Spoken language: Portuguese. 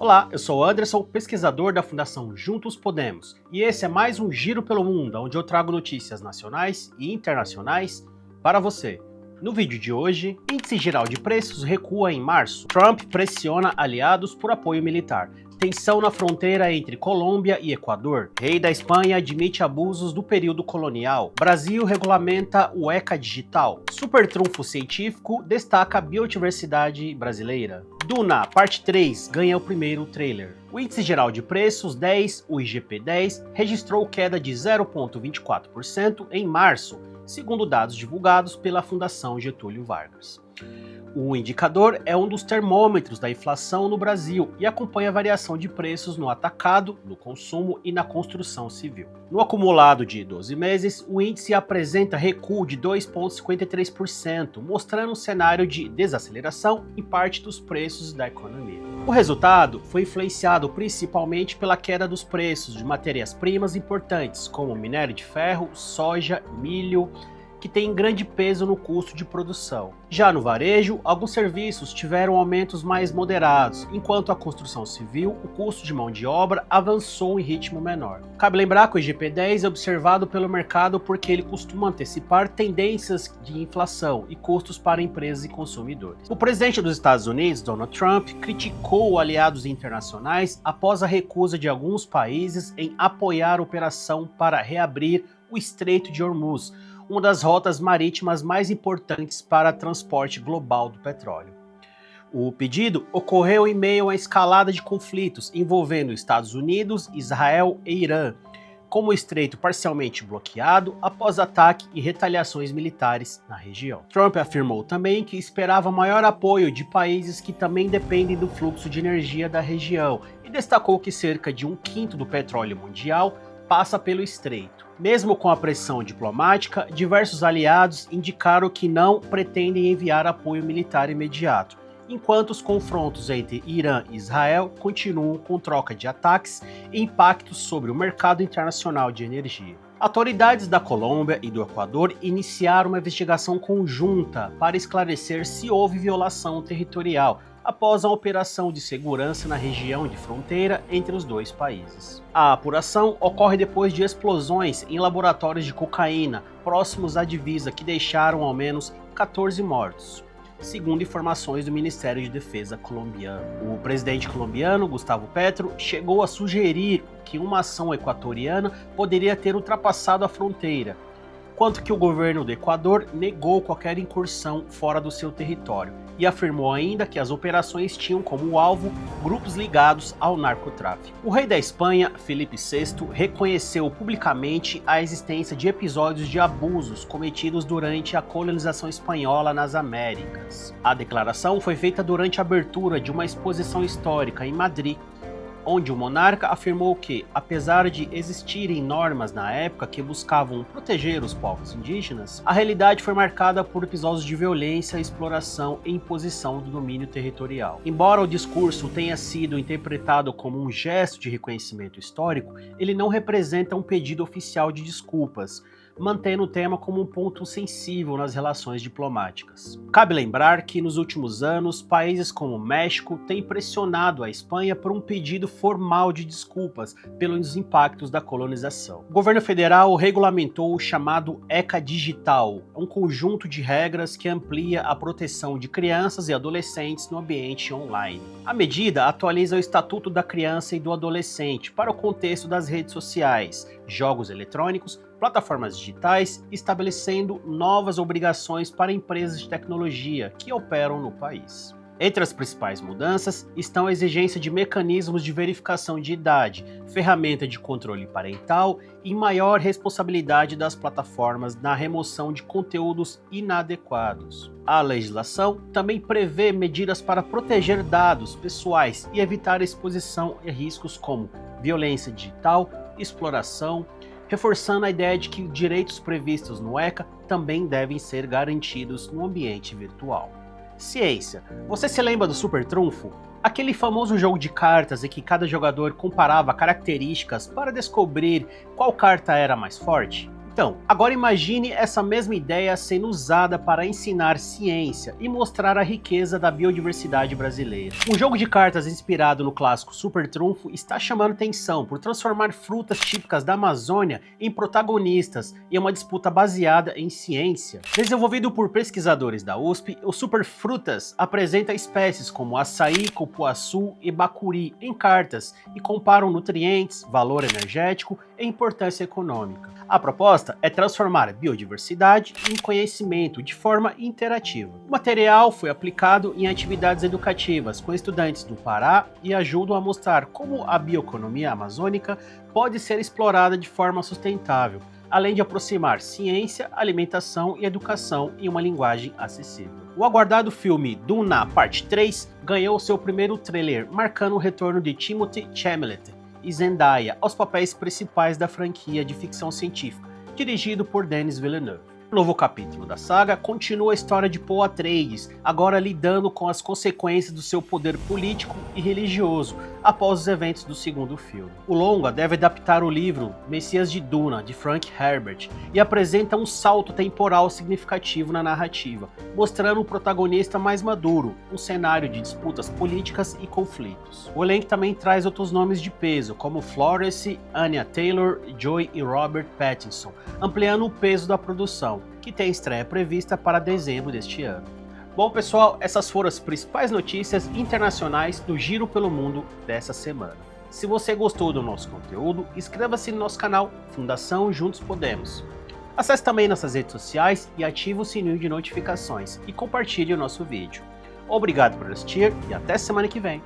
Olá, eu sou o Anderson, pesquisador da Fundação Juntos Podemos, e esse é mais um Giro pelo Mundo, onde eu trago notícias nacionais e internacionais para você. No vídeo de hoje, índice geral de preços recua em março. Trump pressiona aliados por apoio militar. Tensão na fronteira entre Colômbia e Equador. Rei da Espanha admite abusos do período colonial. Brasil regulamenta o ECA digital. Super trunfo científico destaca a biodiversidade brasileira. Duna, parte 3, ganha o primeiro trailer. O índice geral de preços 10, o IGP-10, registrou queda de 0,24% em março, segundo dados divulgados pela Fundação Getúlio Vargas. O indicador é um dos termômetros da inflação no Brasil e acompanha a variação de preços no atacado, no consumo e na construção civil. No acumulado de 12 meses, o índice apresenta recuo de 2,53%, mostrando um cenário de desaceleração em parte dos preços da economia. O resultado foi influenciado principalmente pela queda dos preços de matérias-primas importantes, como minério de ferro, soja, milho, que tem grande peso no custo de produção. Já no varejo, alguns serviços tiveram aumentos mais moderados, enquanto a construção civil, o custo de mão de obra avançou em ritmo menor. Cabe lembrar que o IGP-10 é observado pelo mercado porque ele costuma antecipar tendências de inflação e custos para empresas e consumidores. O presidente dos Estados Unidos, Donald Trump, criticou aliados internacionais após a recusa de alguns países em apoiar a operação para reabrir o Estreito de Hormuz, uma das rotas marítimas mais importantes para transporte global do petróleo. O pedido ocorreu em meio à escalada de conflitos envolvendo Estados Unidos, Israel e Irã, com o estreito parcialmente bloqueado após ataque e retaliações militares na região. Trump afirmou também que esperava maior apoio de países que também dependem do fluxo de energia da região e destacou que cerca de 1/5 do petróleo mundial passa pelo estreito. Mesmo com a pressão diplomática, diversos aliados indicaram que não pretendem enviar apoio militar imediato, enquanto os confrontos entre Irã e Israel continuam com troca de ataques e impactos sobre o mercado internacional de energia. Autoridades da Colômbia e do Equador iniciaram uma investigação conjunta para esclarecer se houve violação territorial após a operação de segurança na região de fronteira entre os dois países. A apuração ocorre depois de explosões em laboratórios de cocaína próximos à divisa que deixaram ao menos 14 mortos, segundo informações do Ministério de Defesa colombiano. O presidente colombiano, Gustavo Petro, chegou a sugerir que uma ação equatoriana poderia ter ultrapassado a fronteira, enquanto que o governo do Equador negou qualquer incursão fora do seu território e afirmou ainda que as operações tinham como alvo grupos ligados ao narcotráfico. O rei da Espanha, Felipe VI, reconheceu publicamente a existência de episódios de abusos cometidos durante a colonização espanhola nas Américas. A declaração foi feita durante a abertura de uma exposição histórica em Madrid, onde o monarca afirmou que, apesar de existirem normas na época que buscavam proteger os povos indígenas, a realidade foi marcada por episódios de violência, exploração e imposição do domínio territorial. Embora o discurso tenha sido interpretado como um gesto de reconhecimento histórico, ele não representa um pedido oficial de desculpas, mantendo o tema como um ponto sensível nas relações diplomáticas. Cabe lembrar que nos últimos anos, países como o México têm pressionado a Espanha por um pedido formal de desculpas pelos impactos da colonização. O governo federal regulamentou o chamado ECA digital, um conjunto de regras que amplia a proteção de crianças e adolescentes no ambiente online. A medida atualiza o Estatuto da Criança e do Adolescente para o contexto das redes sociais, jogos eletrônicos, plataformas digitais, estabelecendo novas obrigações para empresas de tecnologia que operam no país. Entre as principais mudanças estão a exigência de mecanismos de verificação de idade, ferramenta de controle parental e maior responsabilidade das plataformas na remoção de conteúdos inadequados. A legislação também prevê medidas para proteger dados pessoais e evitar a exposição a riscos como violência digital, exploração, reforçando a ideia de que direitos previstos no ECA também devem ser garantidos no ambiente virtual. Ciência. Você se lembra do Super Trunfo? Aquele famoso jogo de cartas em que cada jogador comparava características para descobrir qual carta era mais forte? Então, agora imagine essa mesma ideia sendo usada para ensinar ciência e mostrar a riqueza da biodiversidade brasileira. Um jogo de cartas inspirado no clássico Super Trunfo está chamando atenção por transformar frutas típicas da Amazônia em protagonistas em uma disputa baseada em ciência. Desenvolvido por pesquisadores da USP, o Super Frutas apresenta espécies como açaí, cupuaçu e bacuri em cartas e comparam nutrientes, valor energético e importância econômica. A proposta é transformar a biodiversidade em conhecimento de forma interativa. O material foi aplicado em atividades educativas com estudantes do Pará e ajudam a mostrar como a bioeconomia amazônica pode ser explorada de forma sustentável, além de aproximar ciência, alimentação e educação em uma linguagem acessível. O aguardado filme Duna Parte 3 ganhou seu primeiro trailer, marcando o retorno de Timothée Chalamet e Zendaya aos papéis principais da franquia de ficção científica, dirigido por Denis Villeneuve. O novo capítulo da saga continua a história de Paul Atreides, agora lidando com as consequências do seu poder político e religioso após os eventos do segundo filme. O longa deve adaptar o livro Messias de Duna, de Frank Herbert, e apresenta um salto temporal significativo na narrativa, mostrando um protagonista mais maduro, um cenário de disputas políticas e conflitos. O elenco também traz outros nomes de peso, como Florence, Anya Taylor-Joy e Robert Pattinson, ampliando o peso da produção, que tem estreia prevista para dezembro deste ano. Bom pessoal, essas foram as principais notícias internacionais do Giro pelo Mundo dessa semana. Se você gostou do nosso conteúdo, inscreva-se no nosso canal Fundação Juntos Podemos. Acesse também nossas redes sociais e ative o sininho de notificações e compartilhe o nosso vídeo. Obrigado por assistir e até semana que vem.